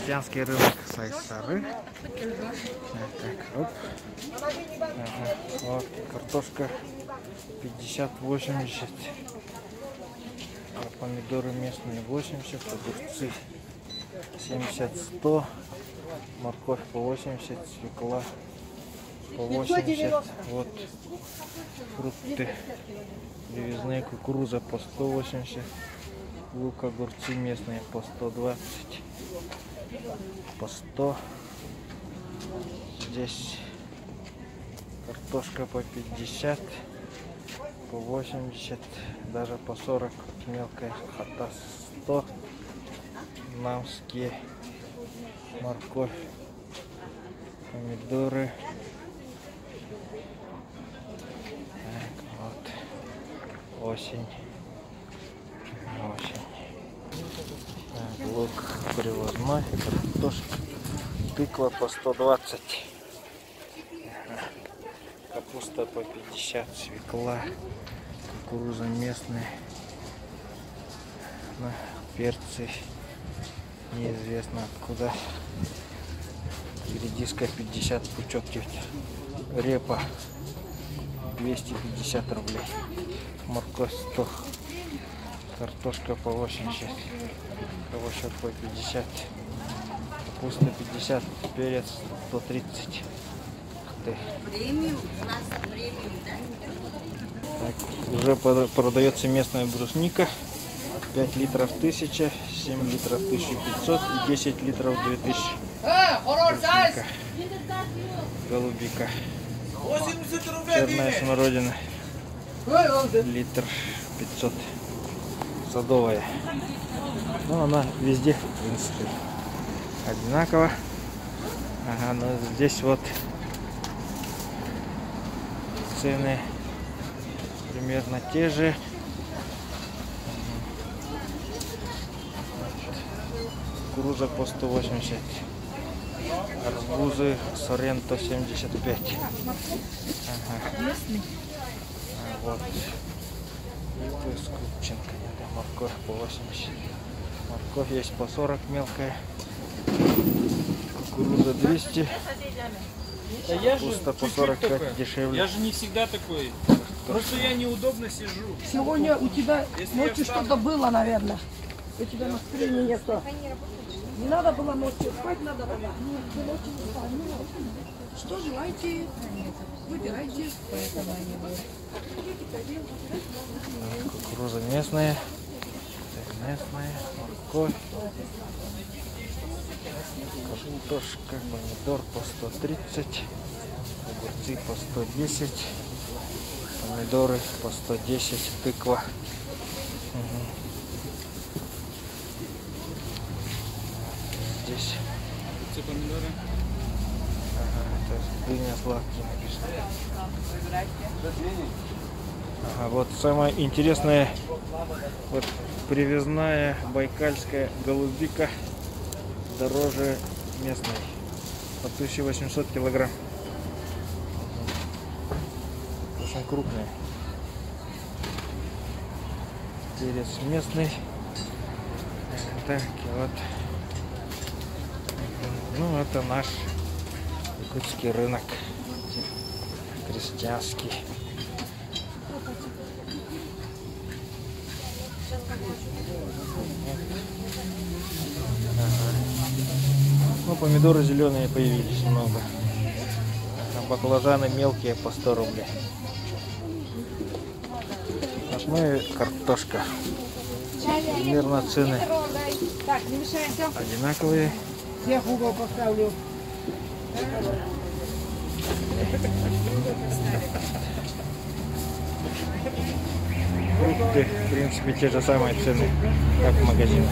Крестьянский рынок Сайсары. Так, оп. Ага. Вот картошка 50-80. Помидоры местные 80, огурцы 70-100, морковь по 80, свекла по 80. Вот фрукты привезные, кукуруза по 180, лук, огурцы местные по 120, по 100. Здесь картошка по 50, по 80, даже по 40, мелкая хата 100, намские, морковь, помидоры. Так, вот осень. Так, лук привозной, картошка, тыква по 120, капуста по 50, свекла, кукуруза местная, перцы неизвестно откуда, редиска 50, пучок репа 250 рублей, морковь 100, картошка по 80, кабачок по 50, капуста 50, перец 130. Премиум, у нас премиум, да? Так, уже продается местная брусника. 5 литров 1000, 7 литров 1500 и 10 литров 2000. Брусника. Голубика. Черная смородина. Литр 500. Садовая. Ну, она везде, в принципе, одинаково. Ага, но здесь вот цены примерно те же. Кукуруза по 180, арбузы Соренто 75. Ага. Вот липы с Крупченко, морковь по 80, морковь есть по 40 мелкая, кукуруза 200, капуста по 45 дешевле. Я же не всегда такой. Просто я неудобно сижу. Сегодня у тебя ночью что-то было, наверное. У тебя настроения нету. Не надо было ночью, спать надо было. Ты ночью не спал. Что желаете? Выбирайте. Кукуруза местная, морковь, картошка, помидор по 130, огурцы по 110, помидоры по 110, тыква. Здесь Помидоры. ага, это дыня сладкие написано. Ага, вот самое интересное, вот привезная байкальская голубика дороже местной, по 1800 килограмм. Очень крупная. Перец местный. Так, и вот. Ну, это наш якутский рынок, крестьянский. Ага. Ну, помидоры зеленые появились много. А баклажаны мелкие по 100 рублей. Ну и картошка. Примерно цены одинаковые. Всех угол поставлю. Фрукты, в принципе, те же самые цены, как в магазинах.